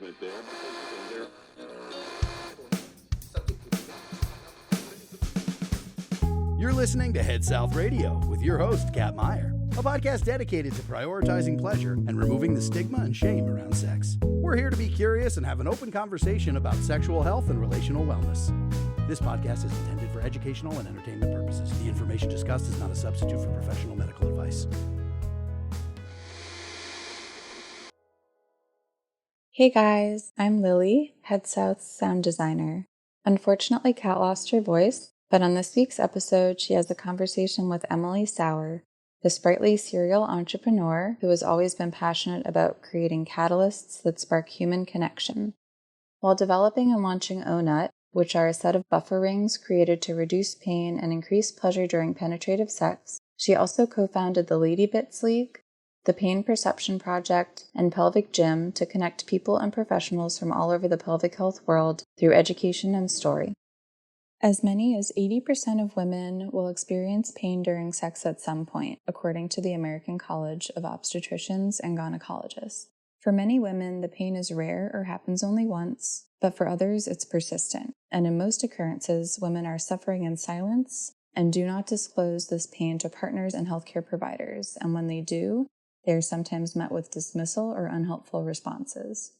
engagement there. You're listening to Head South Radio with your host, Kat Meyer, a podcast dedicated to prioritizing pleasure and removing the stigma and shame around sex. We're here to be curious and have an open conversation about sexual health and relational wellness. This podcast is intended for educational and entertainment purposes. The information discussed is not a substitute for professional medical advice. Hey guys, I'm Lily, Head South's sound designer. Unfortunately, Kat lost her voice, but on this week's episode, she has a conversation with Emily Sauer, the sprightly serial entrepreneur who has always been passionate about creating catalysts that spark human connection. While developing and launching Ohnut, which are a set of buffer rings created to reduce pain and increase pleasure during penetrative sex, she also co-founded the Lady Bits League, the Pain Perception Project, and Pelvic Gym to connect people and professionals from all over the pelvic health world through education and story. As many as 80% of women will experience pain during sex at some point, according to the American College of Obstetricians and Gynecologists. For many women, the pain is rare or happens only once, but for others, it's persistent. And in most occurrences, women are suffering in silence and do not disclose this pain to partners and healthcare providers. And when they do, they are sometimes met with dismissal or unhelpful responses.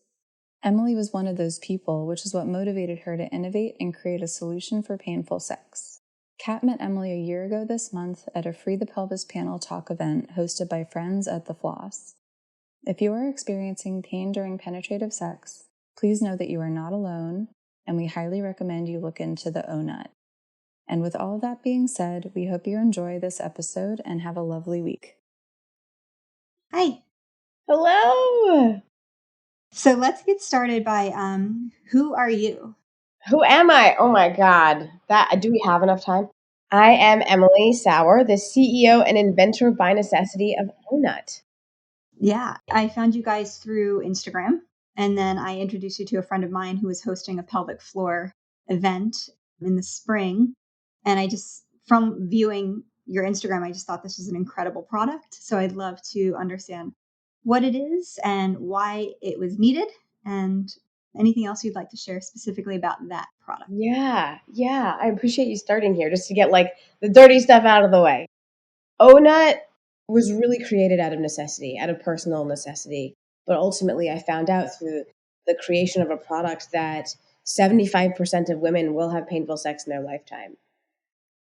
Emily was one of those people, which is what motivated her to innovate and create a solution for painful sex. Kat met Emily a year ago this month at a Free the Pelvis panel talk event hosted by friends at The Floss. If you are experiencing pain during penetrative sex, please know that you are not alone, and we highly recommend you look into the Ohnut. And with all of that being said, we hope you enjoy this episode and have a lovely week. Hi. Hello. So let's get started by who are you? Who am I? Oh my God. Do we have enough time? I am Emily Sauer, the CEO and inventor by necessity of Ohnut. Yeah, I found you guys through Instagram, and then I introduced you to a friend of mine who was hosting a pelvic floor event in the spring. And from viewing your Instagram, I just thought this was an incredible product. So I'd love to understand what it is and why it was needed, and anything else you'd like to share specifically about that product. Yeah. I appreciate you starting here just to get the dirty stuff out of the way. Ohnut was really created out of necessity, out of personal necessity. But ultimately, I found out through the creation of a product that 75% of women will have painful sex in their lifetime.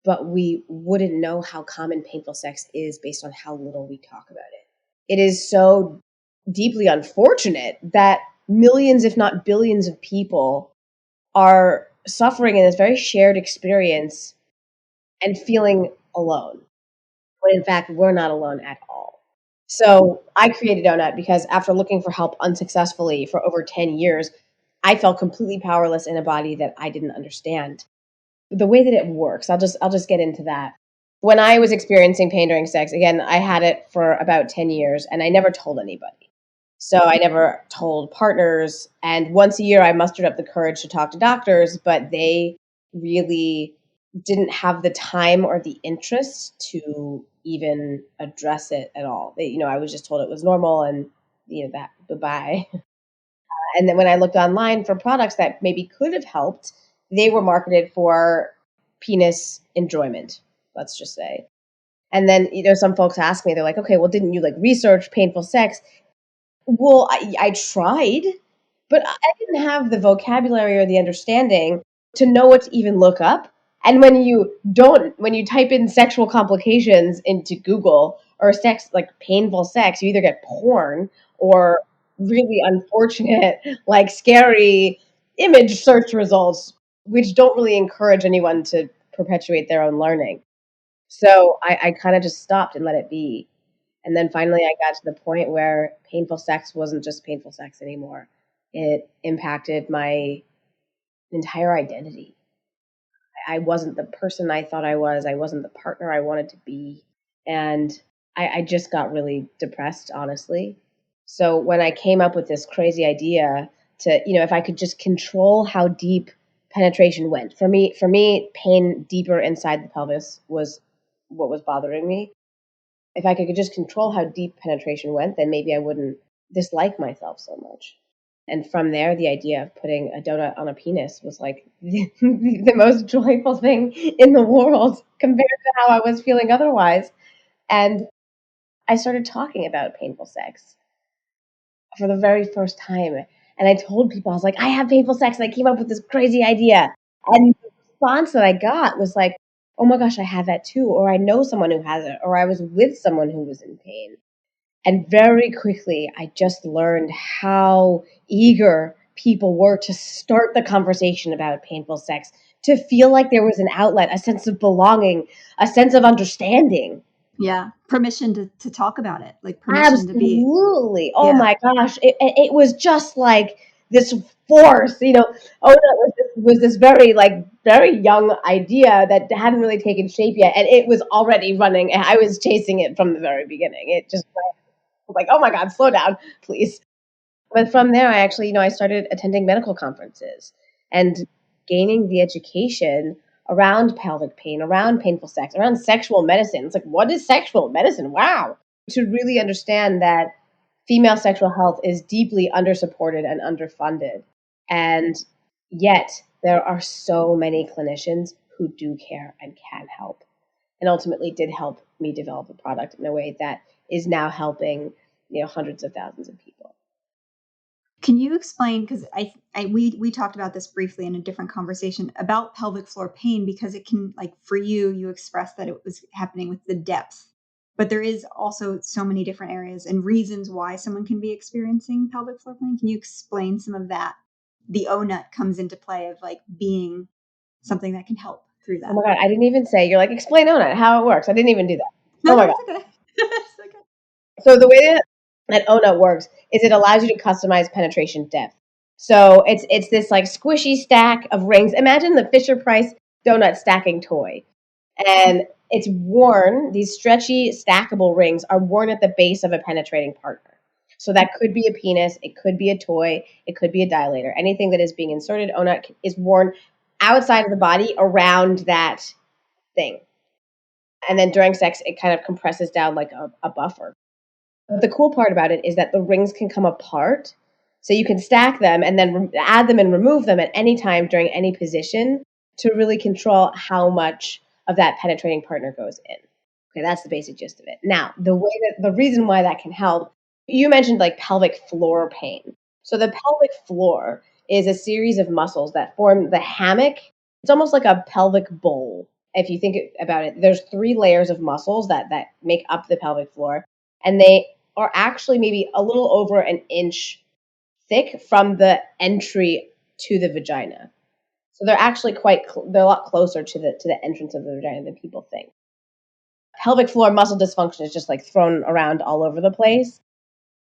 But we wouldn't know how common painful sex is based on how little we talk about it. It is so deeply unfortunate that millions, if not billions of people are suffering in this very shared experience and feeling alone, when in fact we're not alone at all. So I created Ohnut because after looking for help unsuccessfully for over 10 years, I felt completely powerless in a body that I didn't understand. The way that it works, I'll just get into that. When I was experiencing pain during sex, again, I had it for about 10 years and I never told anybody. So I never told partners. And once a year, I mustered up the courage to talk to doctors, but they really didn't have the time or the interest to even address it at all. I was just told it was normal and, that goodbye. And then when I looked online for products that maybe could have helped, they were marketed for penis enjoyment, let's just say. And then, some folks ask me, they're like, okay, well, didn't you research painful sex? Well, I tried, but I didn't have the vocabulary or the understanding to know what to even look up. And when you type in sexual complications into Google or sex, painful sex, you either get porn or really unfortunate, scary image search results, which don't really encourage anyone to perpetuate their own learning. So I kind of just stopped and let it be. And then finally I got to the point where painful sex wasn't just painful sex anymore. It impacted my entire identity. I wasn't the person I thought I was. I wasn't the partner I wanted to be. And I just got really depressed, honestly. So when I came up with this crazy idea to, if I could just control how deep penetration went. For me, pain deeper inside the pelvis was what was bothering me. If I could just control how deep penetration went, then maybe I wouldn't dislike myself so much. And from there, the idea of putting a donut on a penis was like the most joyful thing in the world compared to how I was feeling otherwise. And I started talking about painful sex for the very first time. And I told people, I was like, I have painful sex. And I came up with this crazy idea. And the response that I got was like, oh my gosh, I have that too. Or I know someone who has it. Or I was with someone who was in pain. And very quickly, I just learned how eager people were to start the conversation about painful sex, to feel like there was an outlet, a sense of belonging, a sense of understanding. Yeah. Permission to talk about it, like permission to be. Absolutely. Oh Yeah. my gosh. It was just like this force, Oh, that was this very, very young idea that hadn't really taken shape yet. And it was already running. And I was chasing it from the very beginning. It just like, oh my God, slow down, please. But from there, I started attending medical conferences and gaining the education around pelvic pain, around painful sex, around sexual medicine. It's like, what is sexual medicine? Wow. To really understand that female sexual health is deeply undersupported and underfunded. And yet there are so many clinicians who do care and can help, and ultimately did help me develop a product in a way that is now helping, hundreds of thousands of people. Can you explain, because we talked about this briefly in a different conversation about pelvic floor pain, because it can, like, for you expressed that it was happening with the depth, but there is also so many different areas and reasons why someone can be experiencing pelvic floor pain. Can you explain some of that? The Ohnut comes into play of like being something that can help through that. Oh my God, I didn't even say, you're like, explain Ohnut, how it works. I didn't even do that. No, Oh my no, God. it's okay. It's okay. So the way that Ohnut works is it allows you to customize penetration depth. So it's this like squishy stack of rings. Imagine the Fisher-Price donut stacking toy. And it's worn, these stretchy stackable rings are worn at the base of a penetrating partner. So that could be a penis, it could be a toy, it could be a dilator. Anything that is being inserted, Ohnut is worn outside of the body around that thing. And then during sex, it kind of compresses down like a buffer. The cool part about it is that the rings can come apart. So you can stack them and then add them and remove them at any time during any position to really control how much of that penetrating partner goes in. Okay, that's the basic gist of it. Now, the reason why that can help, you mentioned like pelvic floor pain. So the pelvic floor is a series of muscles that form the hammock. It's almost like a pelvic bowl. If you think about it, there's 3 layers of muscles that make up the pelvic floor, and they are actually maybe a little over an inch thick from the entry to the vagina. So they're actually they're a lot closer to the entrance of the vagina than people think. Pelvic floor muscle dysfunction is just like thrown around all over the place.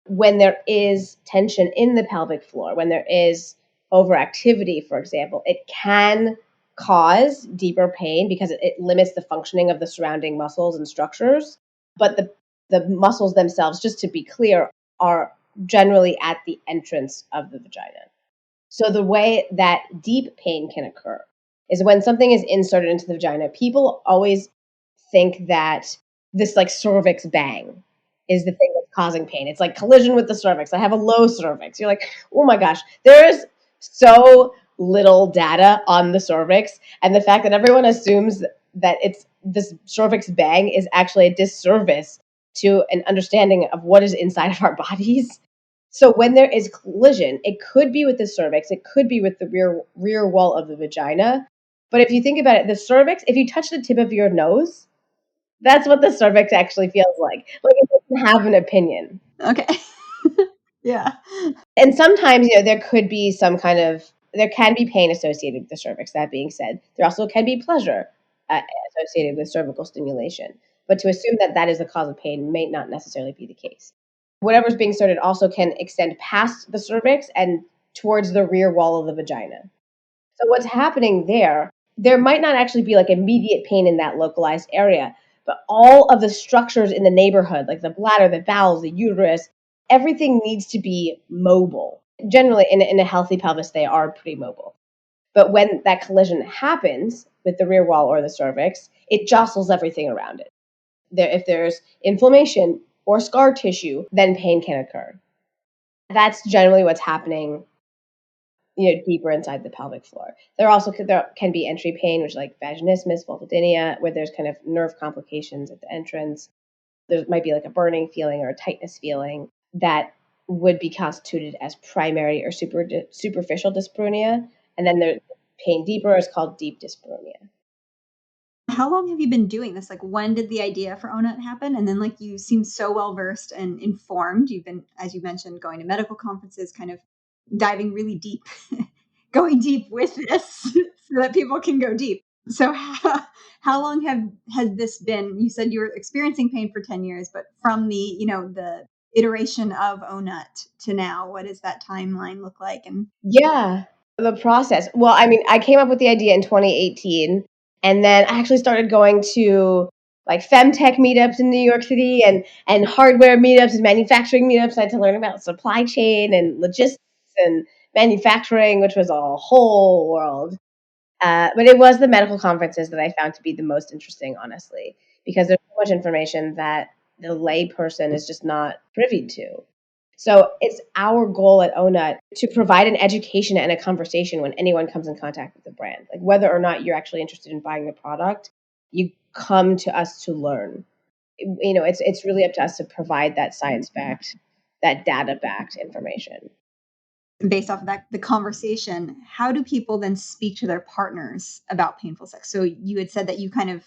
When there is tension in the pelvic floor, when there is overactivity, for example, it can cause deeper pain because it limits the functioning of the surrounding muscles and structures. But the muscles themselves, just to be clear, are generally at the entrance of the vagina. So the way that deep pain can occur is when something is inserted into the vagina. People always think that this like cervix bang is the thing that's causing pain. It's like collision with the cervix. I have a low cervix. You're like, oh my gosh, there is so little data on the cervix. And the fact that everyone assumes that it's this cervix bang is actually a disservice to an understanding of what is inside of our bodies. So when there is collision, it could be with the cervix, it could be with the rear wall of the vagina. But if you think about it, the cervix, if you touch the tip of your nose, that's what the cervix actually feels like. Like it doesn't have an opinion. Okay. Yeah. And sometimes, there could be there can be pain associated with the cervix. That being said, there also can be pleasure associated with cervical stimulation. But to assume that that is the cause of pain may not necessarily be the case. Whatever's being inserted also can extend past the cervix and towards the rear wall of the vagina. So what's happening there might not actually be like immediate pain in that localized area, but all of the structures in the neighborhood, like the bladder, the bowels, the uterus, everything needs to be mobile. Generally, in a healthy pelvis, they are pretty mobile. But when that collision happens with the rear wall or the cervix, it jostles everything around it. If there's inflammation or scar tissue, then pain can occur. That's generally what's happening, deeper inside the pelvic floor. There can be entry pain, which is like vaginismus, vulvodynia, where there's kind of nerve complications at the entrance. There might be like a burning feeling or a tightness feeling that would be constituted as primary or superficial dyspareunia. And then the pain deeper is called deep dyspareunia. How long have you been doing this? Like, when did the idea for Ohnut happen? And then, like, you seem so well versed and informed. You've been, as you mentioned, going to medical conferences, kind of diving really deep, going deep with this so that people can go deep. So, how long has this been? You said you were experiencing pain for 10 years, but from the iteration of Ohnut to now, what does that timeline look like? And Yeah, the process. Well, I mean, I came up with the idea in 2018, and then I actually started going to like femtech meetups in New York City and hardware meetups and manufacturing meetups. I had to learn about supply chain and logistics and manufacturing, which was a whole world. But it was the medical conferences that I found to be the most interesting, honestly, because there's so much information that the lay person is just not privy to. So it's our goal at Ohnut to provide an education and a conversation when anyone comes in contact with the brand. Like whether or not you're actually interested in buying the product, you come to us to learn. It's really up to us to provide that science-backed, that data-backed information. based off of that, the conversation, how do people then speak to their partners about painful sex? So you had said that you kind of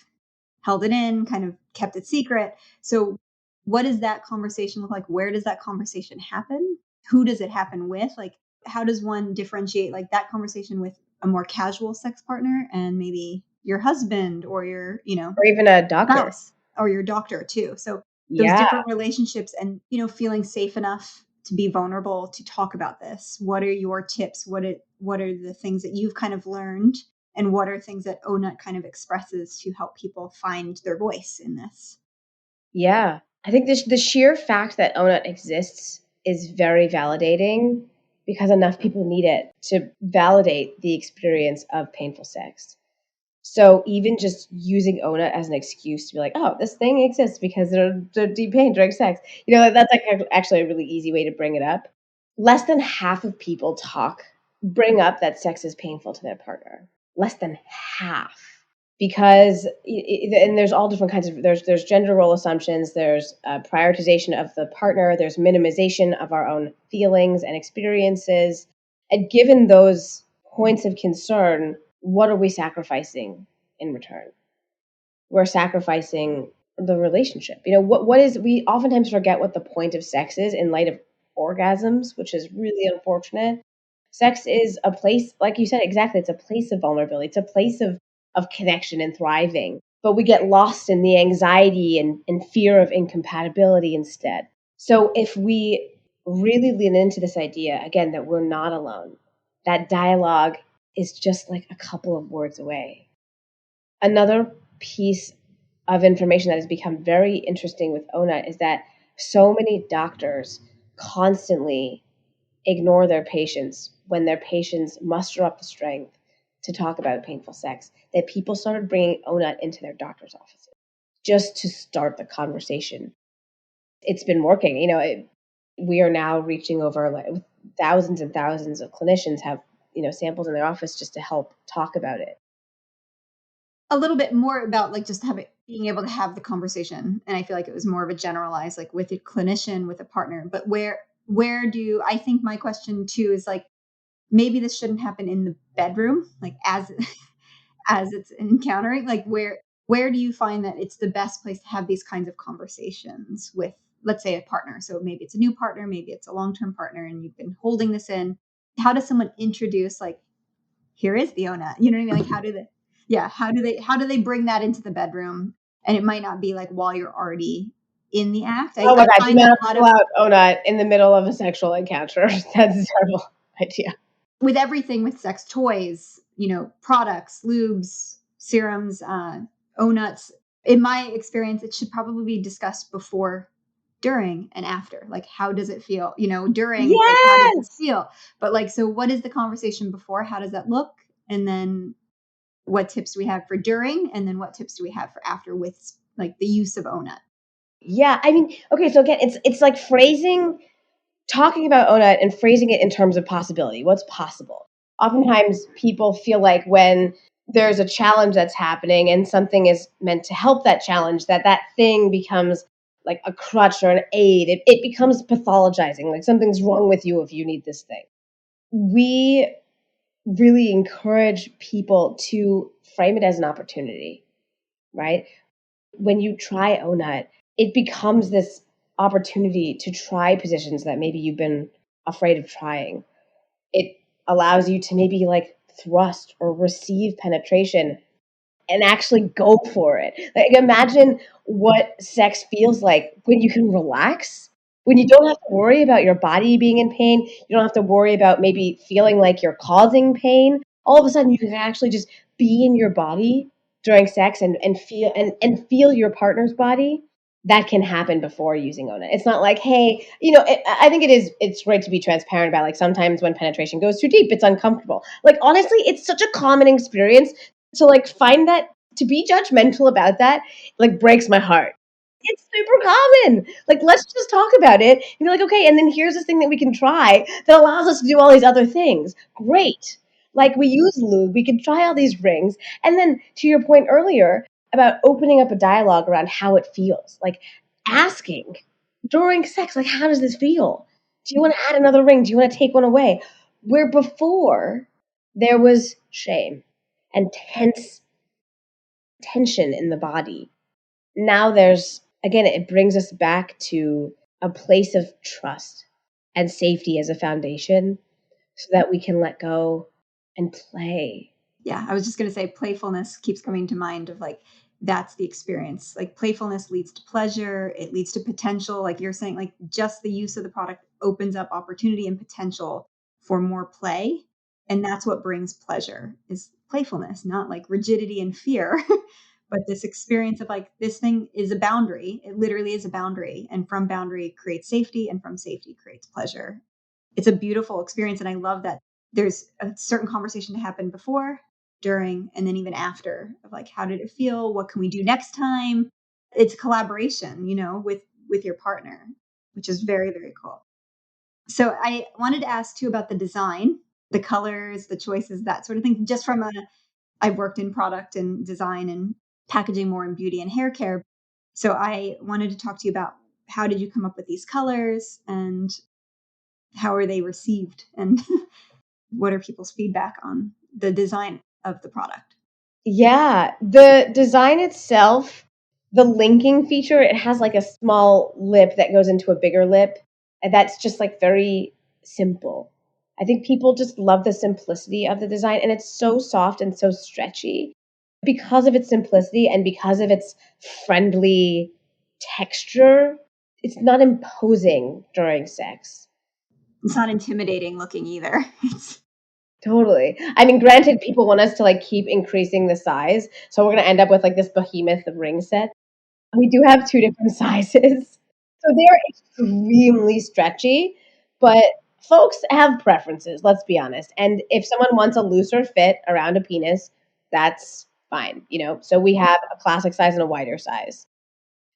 held it in, kind of kept it secret. So what does that conversation look like? Where does that conversation happen? Who does it happen with? Like, how does one differentiate like that conversation with a more casual sex partner and maybe your husband or your, Or even a doctor. spouse or your doctor too? So those Yeah. different relationships and, feeling safe enough to be vulnerable to talk about this. What are your tips? What are the things that you've kind of learned? And what are things that Ohnut kind of expresses to help people find their voice in this? Yeah. I think the sheer fact that Ohnut exists is very validating because enough people need it to validate the experience of painful sex. So even just using Ohnut as an excuse to be like, oh, this thing exists because they're deep pain during sex. That's like actually a really easy way to bring it up. Less than half of people bring up that sex is painful to their partner. Less than half. Because and there's all different kinds of there's gender role assumptions, there's prioritization of the partner, there's minimization of our own feelings and experiences, and given those points of concern, what are we sacrificing in return? We're sacrificing the relationship. We oftentimes forget what the point of sex is in light of orgasms, which is really unfortunate. Sex is a place, like you said, exactly. It's a place of vulnerability. It's a place of connection and thriving. But we get lost in the anxiety and fear of incompatibility instead. So if we really lean into this idea, again, that we're not alone, that dialogue is just like a couple of words away. Another piece of information that has become very interesting with Ohnut is that so many doctors constantly ignore their patients when their patients muster up the strength to talk about painful sex, that people started bringing Ohnut into their doctor's offices just to start the conversation. It's been working. We are now reaching over like thousands and thousands of clinicians have, samples in their office just to help talk about it. A little bit more about like just being able to have the conversation. And I feel like it was more of a generalized, like with a clinician, with a partner. But I think my question too is like, maybe this shouldn't happen in the bedroom, like as it's encountering, like where do you find that it's the best place to have these kinds of conversations with, let's say, a partner? So maybe it's a new partner, maybe it's a long-term partner, and you've been holding this in. How does someone introduce like, here is the Ohnut? You know what I mean? Like how do they bring that into the bedroom? And it might not be like while you're already in the act. Oh my God, find do that not a lot pull out Ohnut in the middle of a sexual encounter. That's a terrible idea. With everything with sex toys, products, lubes, serums, Ohnuts. In my experience, it should probably be discussed before, during, and after. Like, how does it feel? During, it's like, how does this feel? But like, so what is the conversation before? How does that look? And then what tips do we have for during? And then what tips do we have for after with like the use of Ohnut? Yeah, I mean, okay, so again, it's like phrasing talking about Ohnut and phrasing it in terms of possibility. What's possible? Oftentimes people feel like when there's a challenge that's happening and something is meant to help that challenge, that thing becomes like a crutch or an aid. It becomes pathologizing, like something's wrong with you if you need this thing. We really encourage people to frame it as an opportunity, right? When you try Ohnut, it becomes this opportunity to try positions that maybe you've been afraid of trying. It allows you to maybe like thrust or receive penetration and actually go for it. Like imagine what sex feels like when you can relax, when you don't have to worry about your body being in pain, you don't have to worry about maybe feeling like you're causing pain. All of a sudden you can actually just be in your body during sex and feel your partner's body. That can happen before using Ohnut. It's not like, hey, I think it's great to be transparent about like sometimes when penetration goes too deep, it's uncomfortable. Like honestly, it's such a common experience. So like find that to be judgmental about that like breaks my heart. It's super common. Like let's just talk about it and be like, okay, and then here's this thing that we can try that allows us to do all these other things. Great. Like we use lube, we can try all these rings. And then to your point earlier about opening up a dialogue around how it feels, like asking during sex, like how does this feel? Do you want to add another ring? Do you want to take one away? Where before there was shame and tension in the body. Now there's, again, it brings us back to a place of trust and safety as a foundation so that we can let go and play. Yeah, I was just going to say playfulness keeps coming to mind of like, that's the experience. Like playfulness leads to pleasure. It leads to potential. Like you're saying, like just the use of the product opens up opportunity and potential for more play. And that's what brings pleasure is playfulness, not like rigidity and fear, but this experience of like, this thing is a boundary. It literally is a boundary. And from boundary creates safety, and from safety creates pleasure. It's a beautiful experience. And I love that there's a certain conversation to happen before, during, and then even after of like, how did it feel? What can we do next time? It's collaboration, with your partner, which is very, very cool. So I wanted to ask too about the design, the colors, the choices, that sort of thing. Just from I've worked in product and design and packaging more in beauty and hair care. So I wanted to talk to you about how did you come up with these colors and how are they received and what are people's feedback on the design of the product? Yeah, the design itself, the linking feature, it has like a small lip that goes into a bigger lip. And that's just like very simple. I think people just love the simplicity of the design, and it's so soft and so stretchy because of its simplicity and because of its friendly texture. It's not imposing during sex. It's not intimidating looking either. Totally. I mean, granted, people want us to like keep increasing the size, so we're gonna end up with like this behemoth ring set. We do have two different sizes, so they're extremely stretchy. But folks have preferences. Let's be honest. And if someone wants a looser fit around a penis, that's fine. So we have a classic size and a wider size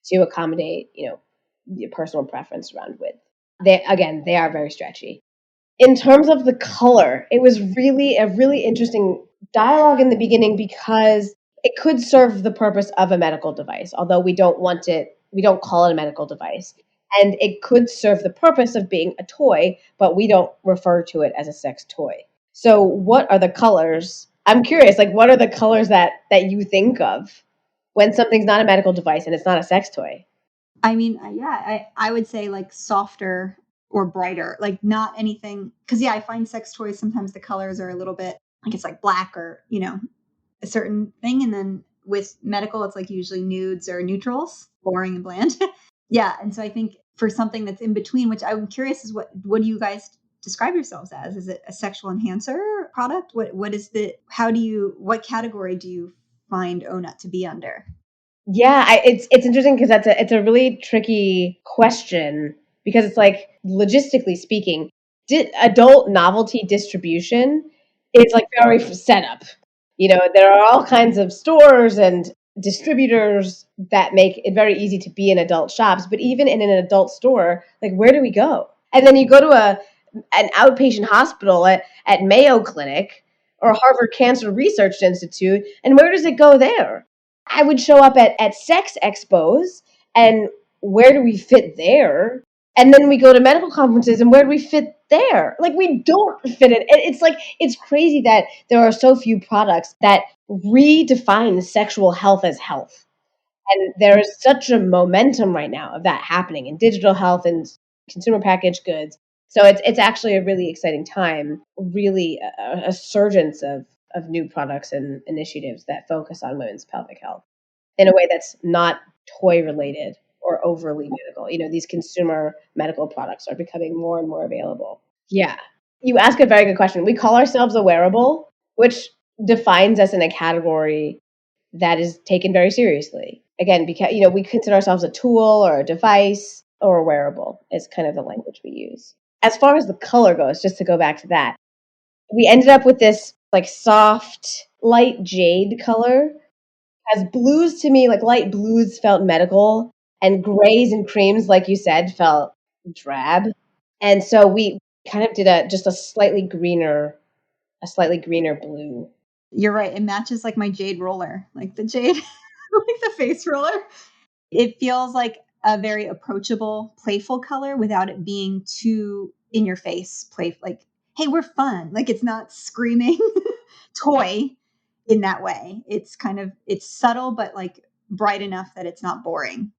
to accommodate the personal preference around width. They are very stretchy. In terms of the color, it was really a really interesting dialogue in the beginning because it could serve the purpose of a medical device, although we don't call it a medical device. And it could serve the purpose of being a toy, but we don't refer to it as a sex toy. So what are the colors? I'm curious, like what are the colors that you think of when something's not a medical device and it's not a sex toy? I mean, yeah, I would say like softer or brighter, like not anything. Cause yeah, I find sex toys, sometimes the colors are a little bit like it's like black or, a certain thing. And then with medical, it's like usually nudes or neutrals, boring and bland. Yeah. And so I think for something that's in between, which I'm curious is what do you guys describe yourselves as? Is it a sexual enhancer product? What category do you find Ohnut to be under? Yeah, it's interesting because it's a really tricky question because it's like logistically speaking, adult novelty distribution is like very set up. There are all kinds of stores and distributors that make it very easy to be in adult shops, but even in an adult store, like where do we go? And then you go to an outpatient hospital at Mayo Clinic or Harvard Cancer Research Institute, and where does it go there? I would show up at sex expos, and where do we fit there? And then we go to medical conferences, and where do we fit there? Like, we don't fit it. It's like, it's crazy that there are so few products that redefine sexual health as health. And there is such a momentum right now of that happening in digital health and consumer packaged goods. So it's actually a really exciting time, really a surgence of new products and initiatives that focus on women's pelvic health in a way that's not toy related or overly medical. You know, these consumer medical products are becoming more and more available. Yeah. You ask a very good question. We call ourselves a wearable, which defines us in a category that is taken very seriously. Again, because, you know, we consider ourselves a tool or a device or a wearable is kind of the language we use. As far as the color goes, just to go back to that, we ended up with this like soft, light jade color. As blues to me, like light blues felt medical, and grays and creams, like you said, felt drab. And so we kind of did a slightly greener blue. You're right. It matches like my jade roller, like the jade, like the face roller. It feels like a very approachable, playful color without it being too in your face, like, hey, we're fun. Like, it's not screaming toy in that way. It's it's subtle, but like bright enough that it's not boring.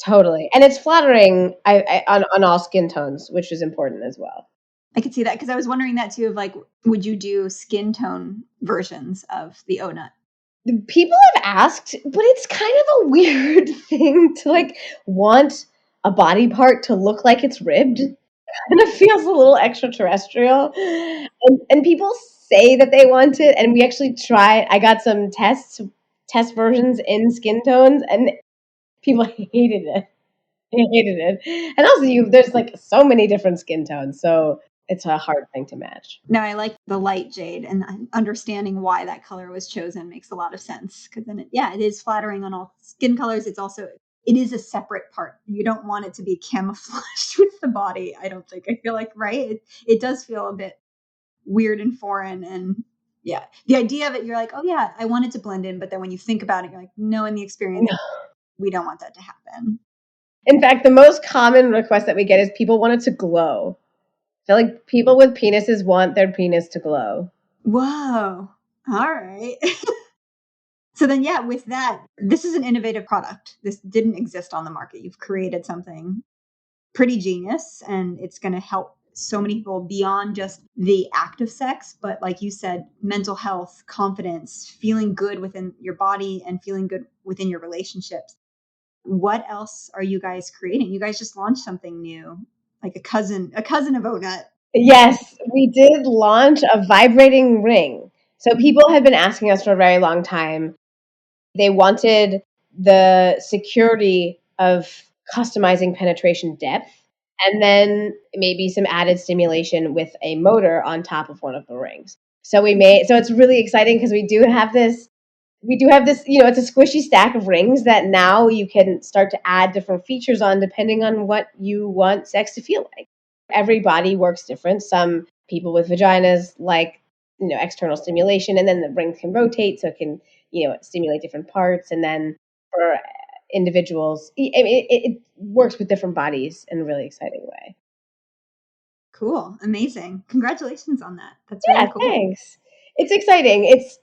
Totally. And it's flattering on all skin tones, which is important as well. I could see that because I was wondering that too of like, would you do skin tone versions of the Ohnut? People have asked, but it's kind of a weird thing to like want a body part to look like it's ribbed. And it feels a little extraterrestrial. And people say that they want it, and we actually tried. I got some test versions in skin tones, and people hated it. They hated it. And also, there's like so many different skin tones, so it's a hard thing to match. No, I like the light jade, and understanding why that color was chosen makes a lot of sense. Because then, it is flattering on all skin colors. It is a separate part. You don't want it to be camouflaged with the body. I don't think. I feel like, right? It does feel a bit weird and foreign, and yeah, the idea of it, you're like, oh yeah, I want it to blend in, but then when you think about it, you're like, no, in the experience, we don't want that to happen. In fact, the most common request that we get is people want it to glow. I feel like people with penises want their penis to glow. Whoa. All right. So then, with that, this is an innovative product. This didn't exist on the market. You've created something pretty genius, and it's going to help so many people beyond just the act of sex, but like you said, mental health, confidence, feeling good within your body and feeling good within your relationships. What else are you guys creating? You guys just launched something new, like a cousin of Ohnut. Yes, we did launch a vibrating ring. So people have been asking us for a very long time. They wanted the security of customizing penetration depth and then maybe some added stimulation with a motor on top of one of the rings. So it's really exciting because we do have this, it's a squishy stack of rings that now you can start to add different features on depending on what you want sex to feel like. Every body works different. Some people with vaginas like, external stimulation, and then the ring can rotate so it can, stimulate different parts. And then for individuals, it works with different bodies in a really exciting way. Cool. Amazing. Congratulations on that. That's really cool. Thanks. It's exciting. It's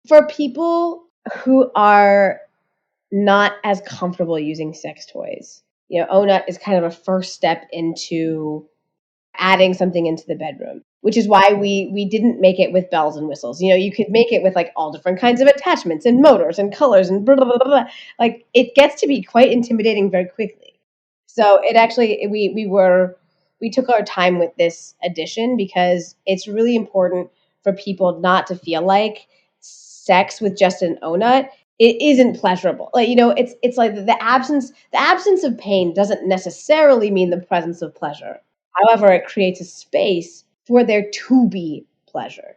for people who are not as comfortable using sex toys. Ohnut is kind of a first step into adding something into the bedroom, which is why we didn't make it with bells and whistles. You could make it with like all different kinds of attachments and motors and colors and blah, blah, blah, blah. Like, it gets to be quite intimidating very quickly. So it actually, we took our time with this addition because it's really important for people not to feel like sex with just an Ohnut, it isn't pleasurable. Like, it's like the absence of pain doesn't necessarily mean the presence of pleasure. However, it creates a space for there to be pleasure.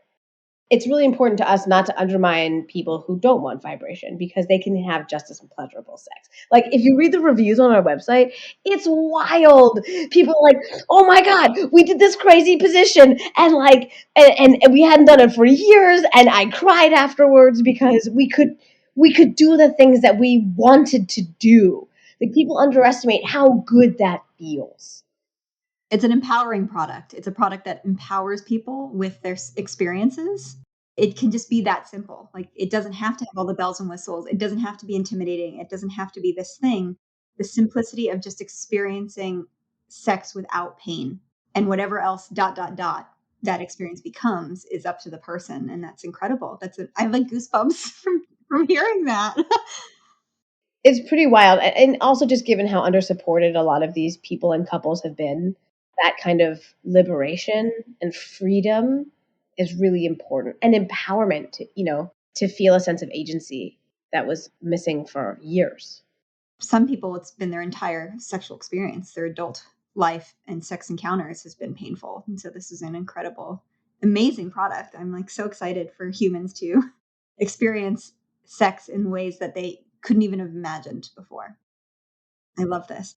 it's really important to us not to undermine people who don't want vibration, because they can have just as pleasurable sex. Like, if you read the reviews on our website, it's wild. People are like, oh my God, we did this crazy position, and like, and we hadn't done it for years, and I cried afterwards because we could do the things that we wanted to do. Like, people underestimate how good that feels. It's an empowering product. It's a product that empowers people with their experiences. It can just be that simple. Like, it doesn't have to have all the bells and whistles. It doesn't have to be intimidating. It doesn't have to be this thing. The simplicity of just experiencing sex without pain, and whatever else that experience becomes is up to the person. And that's incredible. I have like goosebumps from hearing that. It's pretty wild. And also, just given how undersupported a lot of these people and couples have been, that kind of liberation and freedom is really important, and empowerment to feel a sense of agency that was missing for years. Some people, it's been their entire sexual experience, their adult life and sex encounters has been painful. And so this is an incredible, amazing product. I'm like so excited for humans to experience sex in ways that they couldn't even have imagined before. I love this.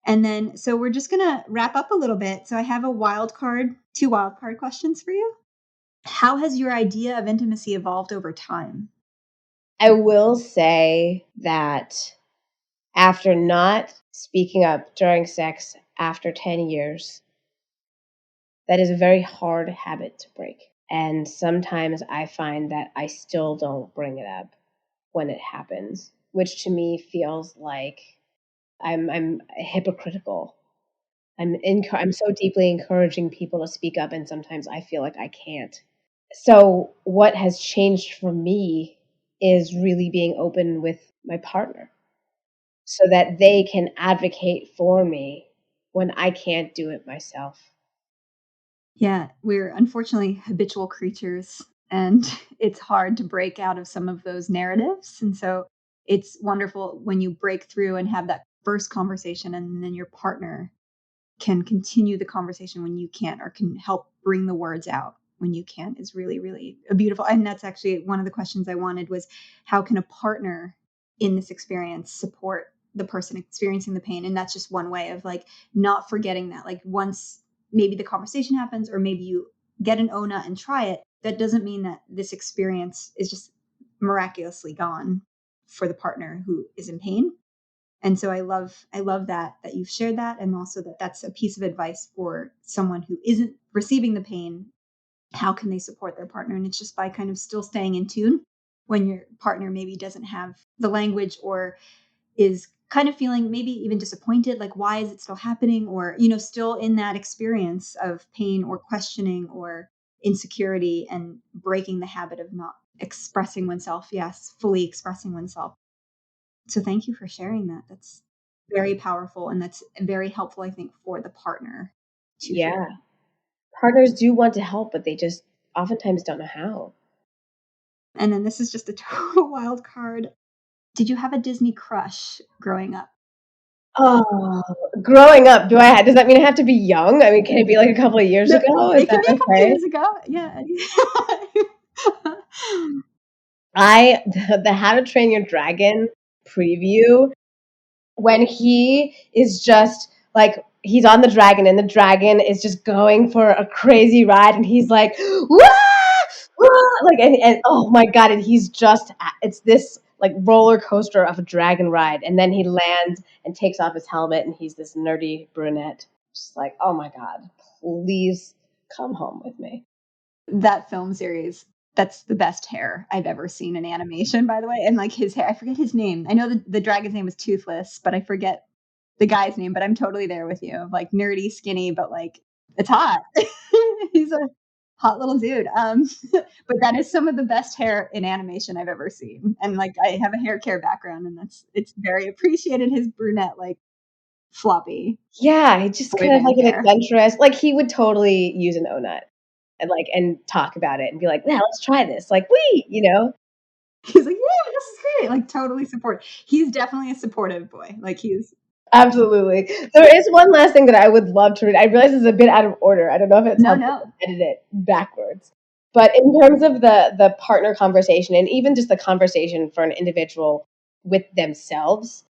And then, so we're just going to wrap up a little bit. So I have two wild card questions for you. How has your idea of intimacy evolved over time? I will say that after not speaking up during sex after 10 years, that is a very hard habit to break. And sometimes I find that I still don't bring it up when it happens, which to me feels like I'm hypocritical. I'm so deeply encouraging people to speak up, and sometimes I feel like I can't. So what has changed for me is really being open with my partner, so that they can advocate for me when I can't do it myself. Yeah, we're unfortunately habitual creatures, and it's hard to break out of some of those narratives. And so it's wonderful when you break through and have that first conversation, and then your partner can continue the conversation when you can't, or can help bring the words out when you can't, is really, really a beautiful. And that's actually one of the questions I wanted was, how can a partner in this experience support the person experiencing the pain? And that's just one way of like not forgetting that, like, once maybe the conversation happens, or maybe you get an Ohnut and try it, that doesn't mean that this experience is just miraculously gone for the partner who is in pain. And so I love that you've shared that, and also that that's a piece of advice for someone who isn't receiving the pain. How can they support their partner? And it's just by kind of still staying in tune when your partner maybe doesn't have the language, or is kind of feeling maybe even disappointed, like, why is it still happening? Or, still in that experience of pain or questioning or insecurity, and breaking the habit of not expressing oneself. Yes, fully expressing oneself. So thank you for sharing that. That's very powerful, and that's very helpful, I think, for the partner to hear. Yeah. Partners do want to help, but they just oftentimes don't know how. And then this is just a total wild card. Did you have a Disney crush growing up? Oh, growing up, does that mean I have to be young? I mean, can it be like a couple of years ago? Is It can that be a couple okay? years ago. Yeah. The How to Train Your Dragon preview, when he is just like, he's on the dragon, and the dragon is just going for a crazy ride, and he's like, wah! Wah! Like, and oh my God, and it's this like roller coaster of a dragon ride, and then he lands and takes off his helmet, and he's this nerdy brunette. Just like, oh my God, please come home with me. That film series, that's the best hair I've ever seen in animation, by the way. And like his hair, I forget his name. I know the dragon's name was Toothless, but I forget the guy's name. But I'm totally there with you. Like, nerdy, skinny, but like, it's hot. He's a hot little dude. But that is some of the best hair in animation I've ever seen. And like, I have a hair care background, and it's very appreciated. His brunette, like, floppy Yeah, he just kind of boy like band an hair. adventurous. Like, he would totally use an Ohnut and talk about it and be like, "Yeah, let's try this." Like, He's like, yeah, this is great. Like, totally support. He's definitely a supportive boy. Like, he's Absolutely. There is one last thing that I would love to read. I realize it's a bit out of order. I don't know if it's helpful no. to edit it backwards. But in terms of the partner conversation, and even just the conversation for an individual with themselves,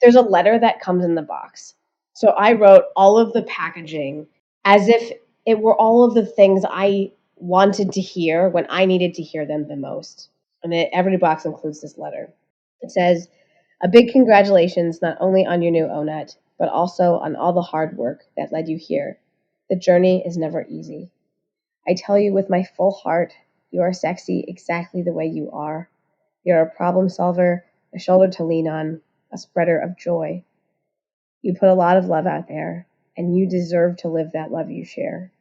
there's a letter that comes in the box. So I wrote all of the packaging as if it were all of the things I wanted to hear when I needed to hear them the most. And every box includes this letter. It says, a big congratulations not only on your new Ohnut, but also on all the hard work that led you here. The journey is never easy. I tell you with my full heart, you are sexy exactly the way you are. You're a problem solver, a shoulder to lean on, a spreader of joy. You put a lot of love out there, and you deserve to live that love you share.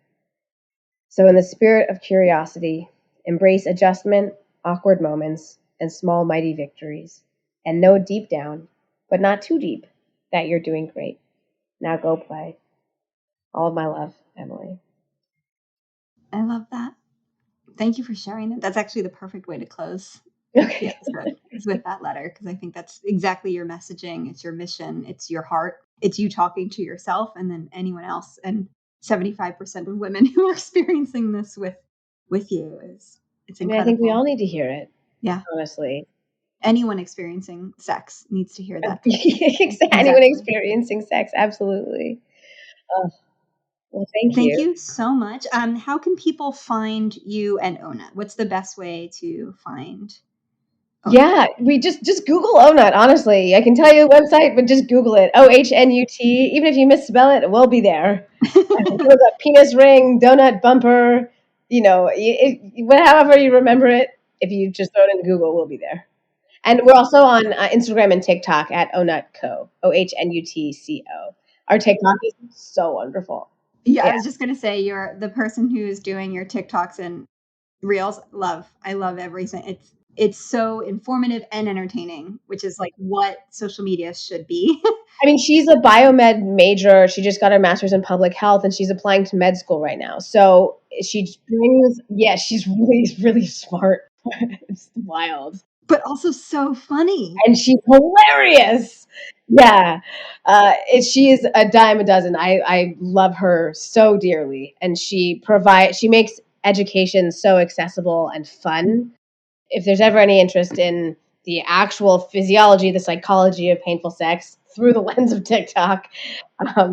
So in the spirit of curiosity, embrace adjustment, awkward moments, and small mighty victories. And know deep down, but not too deep, that you're doing great. Now go play. All of my love, Emily. I love that. Thank you for sharing that. That's actually the perfect way to close Okay. the episode, is with that letter, because I think that's exactly your messaging. It's your mission. It's your heart. It's you talking to yourself and then anyone else. And 75% of women who are experiencing this with you it's incredible. I think we all need to hear it. Yeah. Honestly. Anyone experiencing sex needs to hear that. Anyone experiencing sex, absolutely. Well, thank you. Thank you so much. How can people find you and Ohnut? What's the best way to find Ohnut? Yeah, we just Google Ohnut, honestly. I can tell you the website, but just Google it. Ohnut. Even if you misspell it, it will be there. It a penis ring, donut bumper, however you remember it, if you just throw it into Google, we'll be there. And we're also on Instagram and TikTok at Ohnutco, Ohnutco. Our TikTok is so wonderful. Yeah, I was just going to say, you're the person who's doing your TikToks and Reels. I love everything. It's so informative and entertaining, which is like what social media should be. I mean, she's a biomed major. She just got her master's in public health, and she's applying to med school right now. So she's really, really smart. It's wild. But also so funny. And she's hilarious. Yeah. She is a dime a dozen. I love her so dearly. And she makes education so accessible and fun. If there's ever any interest in the actual physiology, the psychology of painful sex through the lens of TikTok,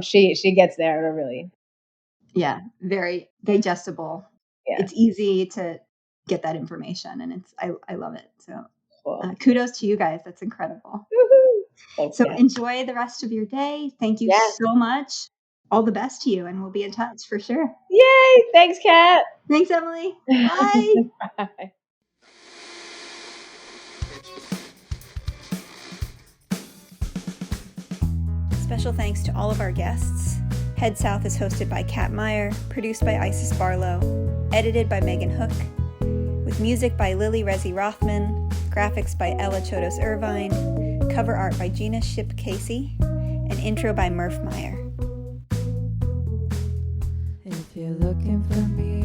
she gets there really. Yeah, very digestible. Yeah. It's easy to get that information, and I love it. So cool. Kudos to you guys. That's incredible. Thanks, so enjoy the rest of your day. Thank you so much. All the best to you, and we'll be in touch for sure. Yay! Thanks, Kat. Thanks, Emily. Bye. Bye. Special thanks to all of our guests. Head South is hosted by Kat Meyer, produced by Isis Barlow, edited by Megan Hook, with music by Lily Rezi Rothman, graphics by Ella Chodos Irvine, cover art by Gina Ship Casey, and intro by Murph Meyer. If you're looking for me